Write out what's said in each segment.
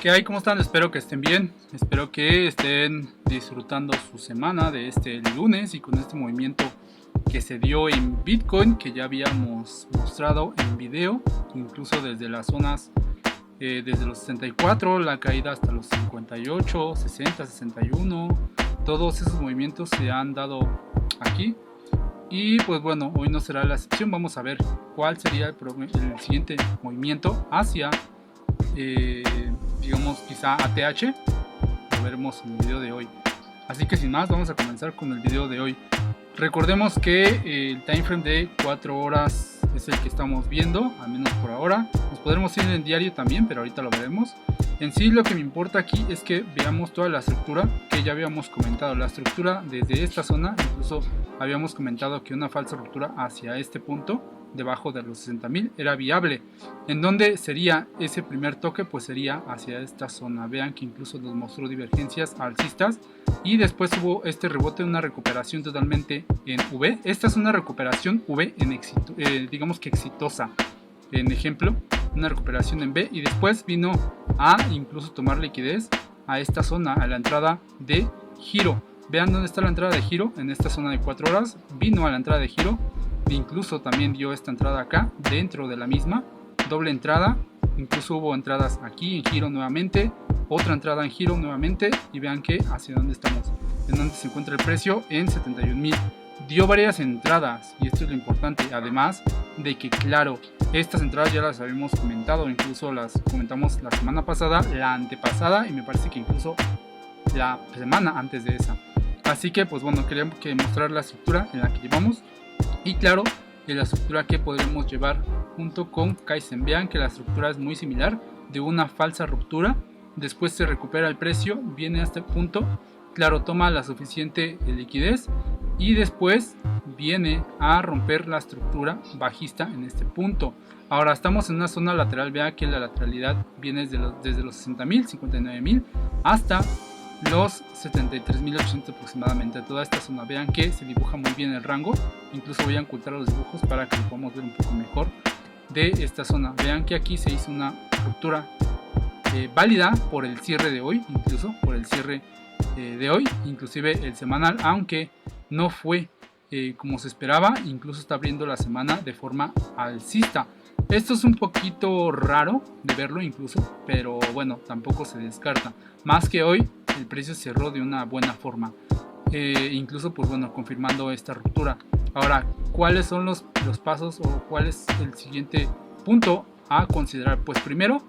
¿Qué hay? ¿Cómo están? Espero que estén bien. Espero que estén disfrutando su semana de este lunes y con este movimiento que se dio en Bitcoin, que ya habíamos mostrado en video, incluso desde las zonas, desde los 64, la caída hasta los 58, 60, 61. Todos esos movimientos se han dado aquí. Y pues bueno, hoy no será la excepción. Vamos a ver cuál sería el siguiente movimiento hacia digamos quizá ATH. Lo veremos en el video de hoy. Así que sin más, vamos a comenzar con el video de hoy. Recordemos que el time frame de 4 horas es el que estamos viendo, al menos por ahora. Nos podremos ir en diario también, pero ahorita lo veremos. En sí, lo que me importa aquí es que veamos toda la estructura que ya habíamos comentado. La estructura desde esta zona, incluso habíamos comentado que una falsa ruptura hacia este punto debajo de los 60.000 era viable. ¿En dónde sería ese primer toque? Pues sería hacia esta zona. Vean que incluso nos mostró divergencias alcistas y después hubo este rebote, una recuperación totalmente en V. Esta es una recuperación V en digamos que exitosa. En ejemplo, una recuperación en B y después vino a incluso tomar liquidez a esta zona, a la entrada de giro. Vean dónde está la entrada de giro, en esta zona de 4 horas, vino a la entrada de giro. Incluso también dio esta entrada acá dentro de la misma doble entrada, incluso hubo entradas aquí en giro nuevamente, otra entrada en giro nuevamente y vean que hacia dónde estamos, en dónde se encuentra el precio, en 71.000. Dio varias entradas y esto es lo importante, además de que claro, estas entradas ya las habíamos comentado, incluso las comentamos la semana pasada, la antepasada y me parece que incluso la semana antes de esa. Así que pues bueno, quería mostrar la estructura en la que llevamos. Y claro, la estructura que podremos llevar junto con Kaizen. Vean que la estructura es muy similar, de una falsa ruptura, después se recupera el precio, viene a este punto, claro, toma la suficiente liquidez y después viene a romper la estructura bajista en este punto. Ahora estamos en una zona lateral, vean que la lateralidad viene desde los 60.000, 59.000 hasta los 73.800 aproximadamente. Toda esta zona, vean que se dibuja muy bien el rango, incluso voy a ocultar los dibujos para que lo podamos ver un poco mejor de esta zona. Vean que aquí se hizo una ruptura válida por el cierre de hoy, incluso por el cierre de hoy, inclusive el semanal, aunque no fue como se esperaba, incluso está abriendo la semana de forma alcista. Esto es un poquito raro de verlo incluso, pero bueno, tampoco se descarta. Más que hoy el precio cerró de una buena forma, incluso pues bueno, confirmando esta ruptura. Ahora, ¿cuáles son los pasos o cuál es el siguiente punto a considerar? Pues primero,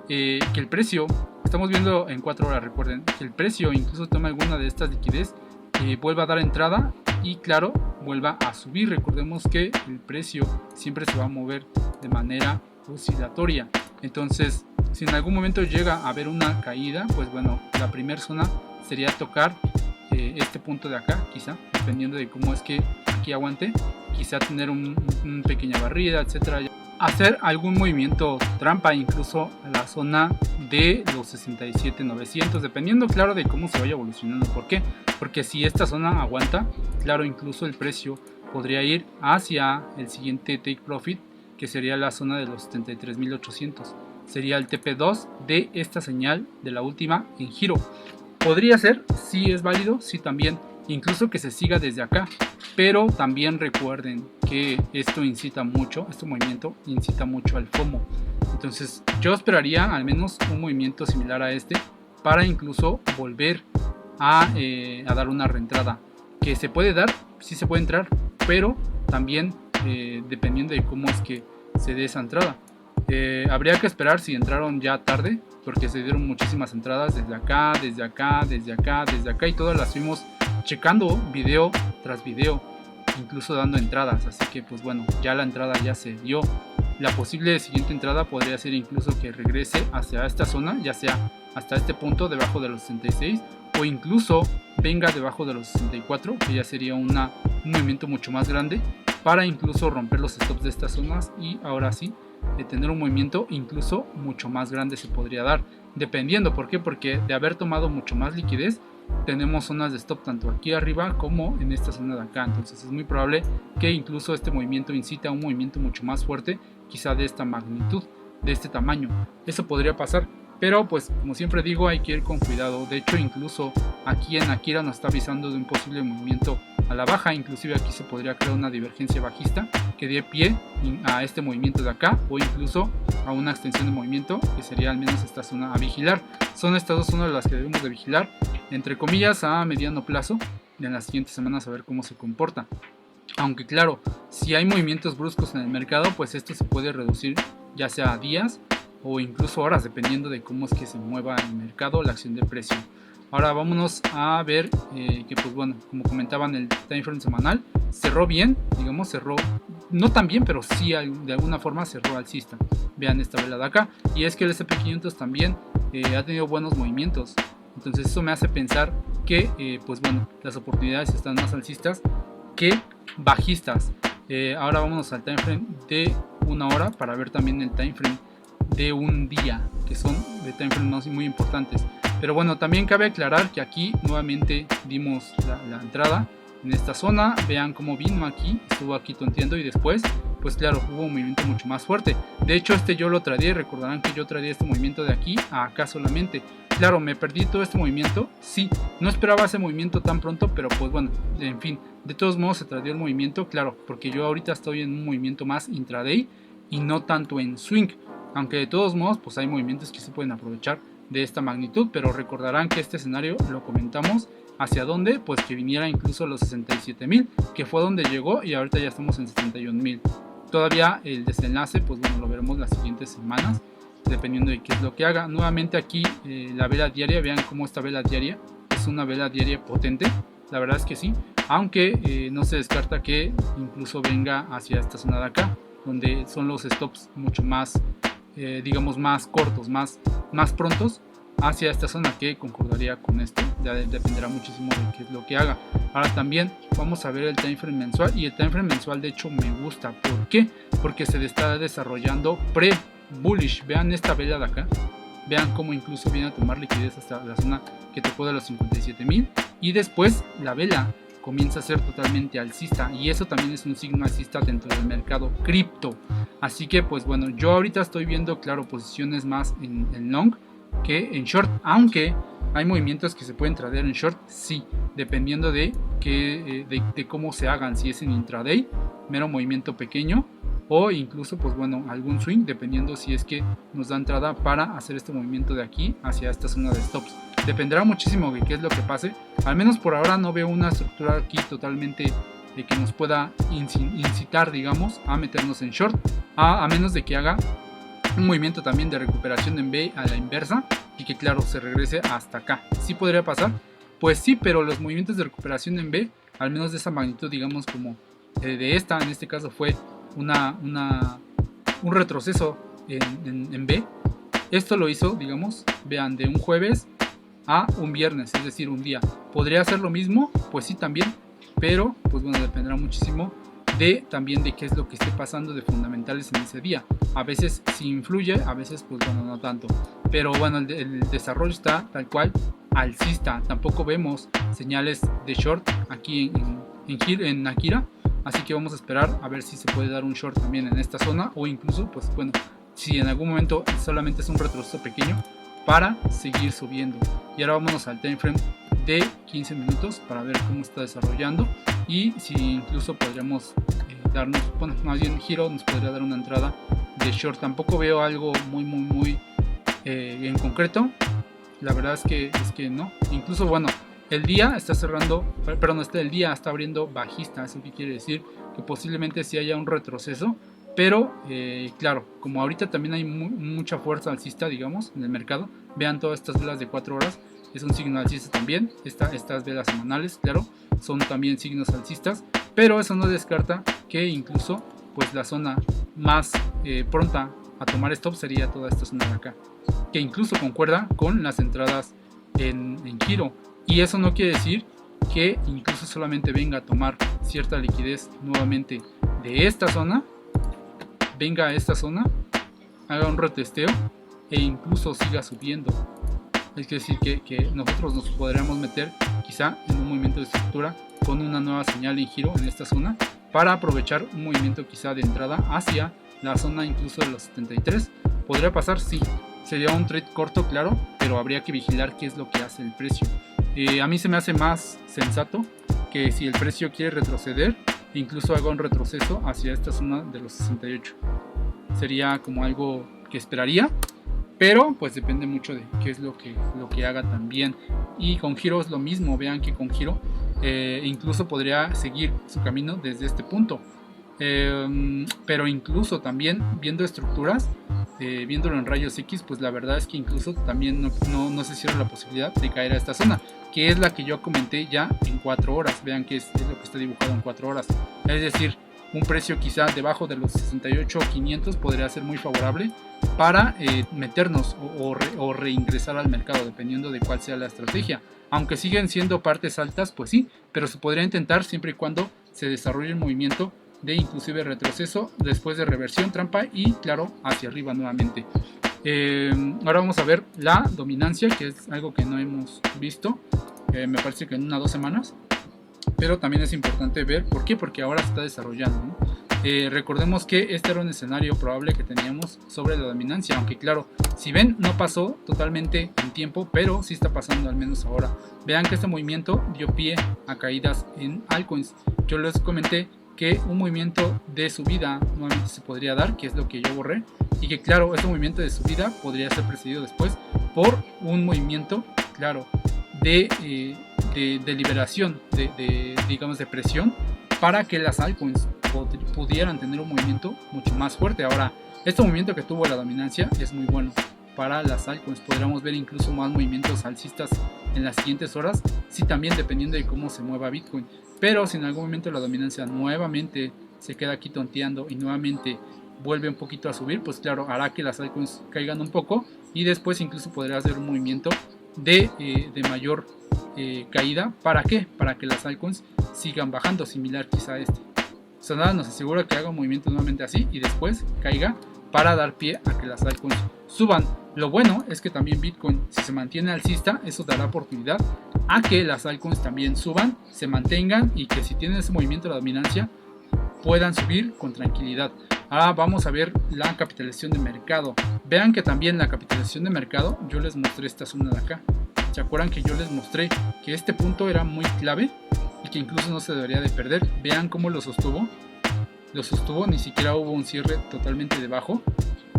que el precio, estamos viendo en 4 horas, recuerden, que el precio incluso tome alguna de estas liquidez, vuelva a dar entrada y claro, vuelva a subir. Recordemos que el precio siempre se va a mover de manera oscilatoria. Entonces, si en algún momento llega a haber una caída, pues bueno, la primera zona sería tocar este punto de acá, quizá, dependiendo de cómo es que aquí aguante, quizá tener una pequeña barrida, etcétera, hacer algún movimiento trampa, incluso a la zona de los 67.900, dependiendo claro de cómo se vaya evolucionando. ¿Por qué? Porque si esta zona aguanta, claro, incluso el precio podría ir hacia el siguiente take profit, que sería la zona de los 73.800. Sería el TP2 de esta señal de la última en giro. Podría ser, sí es válido, sí también, incluso que se siga desde acá. Pero también recuerden que esto incita mucho, este movimiento incita mucho al FOMO. Entonces yo esperaría al menos un movimiento similar a este para incluso volver a dar una reentrada. Que se puede dar, sí se puede entrar, pero también dependiendo de cómo es que se dé esa entrada. Habría que esperar si entraron ya tarde, porque se dieron muchísimas entradas desde acá, desde acá, desde acá, desde acá, y todas las fuimos checando video tras video, incluso dando entradas. Así que pues bueno, ya la entrada ya se dio. La posible siguiente entrada podría ser incluso que regrese hacia esta zona, ya sea hasta este punto debajo de los 66 o incluso venga debajo de los 64, que ya sería un movimiento mucho más grande para incluso romper los stops de estas zonas y ahora sí tener un movimiento incluso mucho más grande se podría dar, dependiendo. ¿Por qué? Porque de haber tomado mucho más liquidez tenemos zonas de stop tanto aquí arriba como en esta zona de acá. Entonces es muy probable que incluso este movimiento incite a un movimiento mucho más fuerte, quizá de esta magnitud, de este tamaño. Eso podría pasar. pero pues como siempre digo, hay que ir con cuidado. De hecho, incluso aquí en Akira nos está avisando de un posible movimiento a la baja, inclusive aquí se podría crear una divergencia bajista que dé pie a este movimiento de acá, o incluso a una extensión de movimiento, que sería al menos esta zona a vigilar. Son estas dos zonas las que debemos de vigilar, entre comillas, a mediano plazo, y en las siguientes semanas a ver cómo se comporta. Aunque claro, si hay movimientos bruscos en el mercado, pues esto se puede reducir ya sea a días o incluso horas, dependiendo de cómo es que se mueva el mercado, la acción de precio. Ahora vámonos a ver que pues bueno, como comentaban, el time frame semanal cerró bien, digamos, cerró no tan bien, pero sí de alguna forma cerró alcista. Vean esta vela de acá, y es que el SP500 también ha tenido buenos movimientos. Entonces eso me hace pensar que pues bueno, las oportunidades están más alcistas que bajistas. Ahora vámonos al time frame de una hora para ver también el time frame de un día, que son de time frames muy importantes. Pero bueno, también cabe aclarar que aquí nuevamente dimos la entrada en esta zona. Vean cómo vino aquí, estuvo aquí tonteando y después pues claro, hubo un movimiento mucho más fuerte. De hecho este yo lo tradeé, recordarán que yo tradeé este movimiento de aquí a acá solamente. Claro, me perdí todo este movimiento, sí, no esperaba ese movimiento tan pronto, pero pues bueno, en fin, de todos modos se tradeó el movimiento, claro, porque yo ahorita estoy en un movimiento más intraday y no tanto en swing, aunque de todos modos pues hay movimientos que se pueden aprovechar de esta magnitud, pero recordarán que este escenario lo comentamos hacia dónde, pues que viniera incluso a los 67.000, que fue donde llegó, y ahorita ya estamos en 61.000. Todavía el desenlace pues bueno, lo veremos las siguientes semanas, dependiendo de qué es lo que haga. Nuevamente aquí la vela diaria, vean cómo esta vela diaria es una vela diaria potente, la verdad es que sí, aunque no se descarta que incluso venga hacia esta zona de acá, donde son los stops mucho más digamos más cortos, más prontos, hacia esta zona, que concordaría con esto. Ya dependerá muchísimo de qué es lo que haga. Ahora también vamos a ver el time frame mensual, y el time frame mensual de hecho me gusta. ¿Por qué? Porque se está desarrollando pre-bullish. Vean esta vela de acá, vean cómo incluso viene a tomar liquidez hasta la zona que tocó de los 57.000, y después la vela comienza a ser totalmente alcista, y eso también es un signo alcista dentro del mercado cripto. Así que pues bueno, yo ahorita estoy viendo claro posiciones más en long que en short, aunque hay movimientos que se pueden tradear en short, sí, dependiendo de cómo se hagan, si es en intraday, mero movimiento pequeño, o incluso pues bueno, algún swing, dependiendo si es que nos da entrada para hacer este movimiento de aquí hacia esta zona de stops. Dependerá muchísimo de qué es lo que pase. Al menos por ahora no veo una estructura aquí totalmente que nos pueda incitar, digamos, a meternos en short, a menos de que haga un movimiento también de recuperación en B a la inversa, y que claro, se regrese hasta acá. ¿Sí podría pasar? Pues sí, pero los movimientos de recuperación en B, al menos de esa magnitud, digamos como de esta, en este caso fue un retroceso en B. Esto lo hizo, digamos, vean, de un jueves a un viernes, es decir, un día. ¿Podría hacer lo mismo? Pues sí, también, pero pues bueno, dependerá muchísimo también de qué es lo que esté pasando de fundamentales en ese día. A veces sí influye, a veces pues bueno, no tanto, pero bueno, el desarrollo está tal cual alcista. Tampoco vemos señales de short aquí en Akira, así que vamos a esperar a ver si se puede dar un short también en esta zona, o incluso pues bueno, si en algún momento solamente es un retroceso pequeño para seguir subiendo. Y ahora vámonos al time frame de 15 minutos para ver cómo está desarrollando, y si incluso podríamos darnos, bueno, más bien Giro nos podría dar una entrada de short. Tampoco veo algo muy en concreto, la verdad es que no. Incluso bueno, el día está cerrando, perdón, el día está abriendo bajista, eso que quiere decir que posiblemente sí haya un retroceso, pero claro, como ahorita también hay mucha fuerza alcista, digamos, en el mercado. Vean todas estas velas de 4 horas, es un signo alcista también. Estas velas semanales, claro, son también signos alcistas, pero eso no descarta que incluso pues la zona más pronta a tomar stop sería toda esta zona de acá, que incluso concuerda con las entradas en giro, y eso no quiere decir que incluso solamente venga a tomar cierta liquidez nuevamente de esta zona, venga a esta zona, haga un retesteo e incluso siga subiendo. Es decir que nosotros nos podríamos meter quizá en un movimiento de estructura con una nueva señal en giro en esta zona, para aprovechar un movimiento quizá de entrada hacia la zona incluso de los 73. ¿Podría pasar? Sí, sería un trade corto, claro, pero habría que vigilar qué es lo que hace el precio. A mí se me hace más sensato que si el precio quiere retroceder, incluso haga un retroceso hacia esta zona de los 68. Sería como algo que esperaría, pero pues depende mucho de qué es lo que haga también. Y con Giro es lo mismo. Vean que con Giro incluso podría seguir su camino desde este punto, pero incluso también viendo estructuras, viéndolo en rayos X, pues la verdad es que incluso también no se cierra la posibilidad de caer a esta zona, que es la que yo comenté ya en 4 horas. Vean que es lo que está dibujado en 4 horas, es decir, un precio quizá debajo de los 68.500 podría ser muy favorable para meternos o reingresar al mercado, dependiendo de cuál sea la estrategia. Aunque siguen siendo partes altas, pues sí, pero se podría intentar siempre y cuando se desarrolle un movimiento de inclusive retroceso después de reversión, trampa y claro, hacia arriba nuevamente. Ahora vamos a ver la dominancia, que es algo que no hemos visto, me parece que en 1 o 2 semanas. Pero también es importante ver por qué, porque ahora se está desarrollando, ¿no? Recordemos que este era un escenario probable que teníamos sobre la dominancia, aunque claro, si ven, no pasó totalmente en tiempo, pero sí está pasando al menos ahora. Vean que este movimiento dio pie a caídas en altcoins. Yo les comenté que un movimiento de subida nuevamente se podría dar, que es lo que yo borré, y que claro, este movimiento de subida podría ser precedido después por un movimiento, claro, de liberación, digamos de presión, para que las altcoins pudieran tener un movimiento mucho más fuerte. Ahora, este movimiento que tuvo la dominancia es muy bueno para las altcoins. Podríamos ver incluso más movimientos alcistas en las siguientes horas, sí, también dependiendo de cómo se mueva Bitcoin. Pero si en algún momento la dominancia nuevamente se queda aquí tonteando y nuevamente vuelve un poquito a subir, pues claro, hará que las altcoins caigan un poco y después incluso podría hacer un movimiento de mayor caída. ¿Para qué? Para que las altcoins sigan bajando, similar quizá a este. O sea, nada nos asegura que haga un movimiento nuevamente así y después caiga para dar pie a que las altcoins suban. Lo bueno es que también Bitcoin, si se mantiene alcista, eso dará oportunidad a que las altcoins también suban, se mantengan y que si tienen ese movimiento de dominancia puedan subir con tranquilidad. Ahora vamos a ver la capitalización de mercado. Vean que también la capitalización de mercado, yo les mostré esta zona de acá. ¿Se acuerdan que yo les mostré que este punto era muy clave y que incluso no se debería de perder? Vean cómo lo sostuvo. Lo sostuvo, ni siquiera hubo un cierre totalmente debajo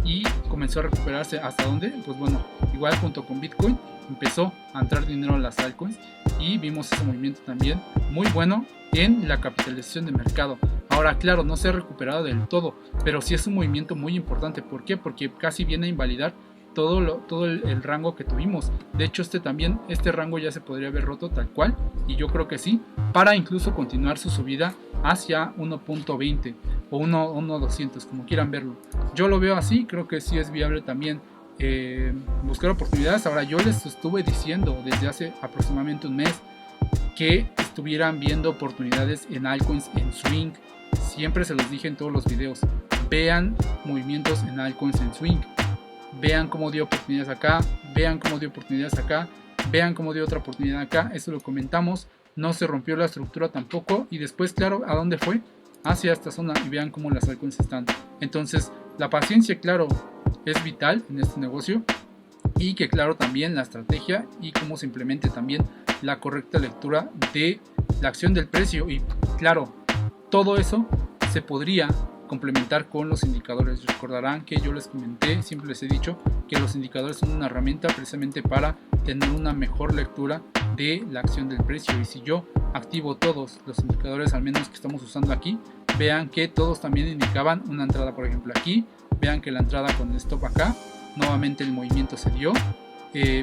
y comenzó a recuperarse. ¿Hasta dónde? Pues bueno, igual junto con Bitcoin empezó a entrar dinero a las altcoins y vimos ese movimiento también muy bueno en la capitalización de mercado. Ahora claro, no se ha recuperado del todo, pero sí es un movimiento muy importante. ¿Por qué? Porque casi viene a invalidar todo el rango que tuvimos. De hecho este rango ya se podría haber roto tal cual, y yo creo que sí, para incluso continuar su subida hacia 1.20 o 1.200, como quieran verlo. Yo lo veo así, creo que sí es viable también buscar oportunidades. Ahora, yo les estuve diciendo desde hace aproximadamente un mes que estuvieran viendo oportunidades en altcoins en swing. Siempre se los dije en todos los videos, vean movimientos en altcoins en swing. Vean cómo dio oportunidades acá, vean cómo dio oportunidades acá, vean cómo dio otra oportunidad acá. Eso lo comentamos, no se rompió la estructura tampoco. Y después, claro, ¿a dónde fue? Hacia esta zona, y vean cómo las altcoins están. Entonces, la paciencia, claro, es vital en este negocio. Y que claro, también la estrategia y cómo se implemente también la correcta lectura de la acción del precio. Y claro, todo eso se podría complementar con los indicadores. Recordarán que yo les comenté, siempre les he dicho que los indicadores son una herramienta precisamente para tener una mejor lectura de la acción del precio. Y si yo activo todos los indicadores, al menos que estamos usando aquí, vean que todos también indicaban una entrada, por ejemplo aquí, vean que la entrada con el stop acá, nuevamente el movimiento se dio,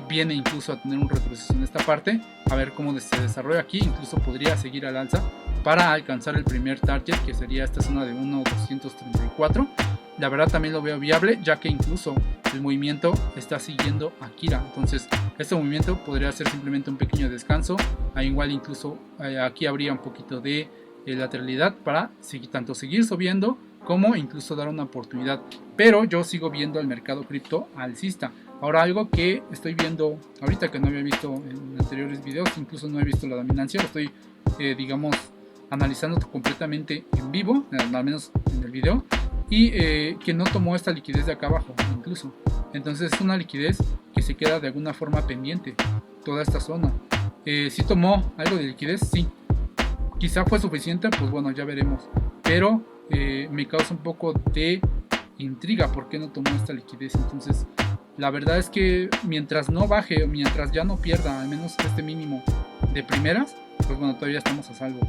viene incluso a tener un retroceso en esta parte, a ver cómo se desarrolla aquí, incluso podría seguir al alza para alcanzar el primer target, que sería esta zona de 1.234. La verdad también lo veo viable, ya que incluso el movimiento está siguiendo a Kira. Entonces este movimiento podría ser simplemente un pequeño descanso. Igual incluso aquí habría un poquito de lateralidad para tanto seguir subiendo como incluso dar una oportunidad. Pero yo sigo viendo el mercado cripto alcista. Ahora, algo que estoy viendo ahorita que no había visto en anteriores videos, incluso no he visto la dominancia, lo estoy digamos analizando completamente en vivo, al menos en el video, y que no tomó esta liquidez de acá abajo incluso. Entonces es una liquidez que se queda de alguna forma pendiente toda esta zona. Si tomó algo de liquidez, sí. Quizá fue suficiente, pues bueno, ya veremos. Pero me causa un poco de intriga por qué no tomó esta liquidez. Entonces la verdad es que mientras no baje, mientras ya no pierda al menos este mínimo de primeras, pues bueno, todavía estamos a salvo.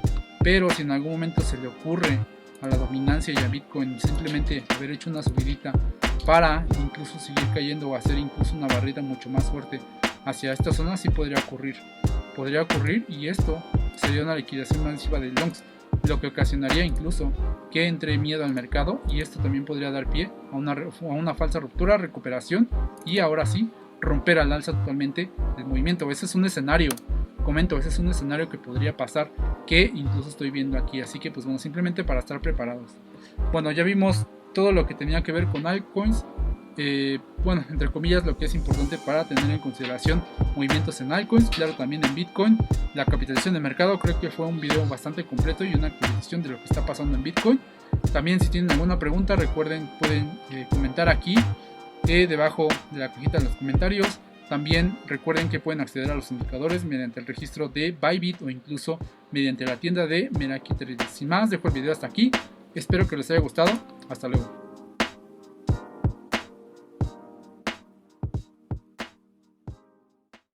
Pero si en algún momento se le ocurre a la dominancia y a Bitcoin simplemente haber hecho una subidita para incluso seguir cayendo o hacer incluso una barrida mucho más fuerte hacia esta zona, sí podría ocurrir. Podría ocurrir, y esto sería una liquidación masiva de longs, lo que ocasionaría incluso que entre miedo al mercado, y esto también podría dar pie a una falsa ruptura, recuperación, y ahora sí romper al alza totalmente el movimiento. Ese es un escenario, comento, ese es un escenario que podría pasar, que incluso estoy viendo aquí. Así que pues bueno, simplemente para estar preparados. Bueno, ya vimos todo lo que tenía que ver con altcoins. Bueno, entre comillas, lo que es importante para tener en consideración movimientos en altcoins, claro, también en Bitcoin, la capitalización de mercado. Creo que fue un video bastante completo y una actualización de lo que está pasando en Bitcoin. También, si tienen alguna pregunta, recuerden, pueden comentar aquí debajo de la cajita de los comentarios. También recuerden que pueden acceder a los indicadores mediante el registro de Bybit o incluso mediante la tienda de Meraki Trader. Sin más, dejo el video hasta aquí. Espero que les haya gustado. Hasta luego.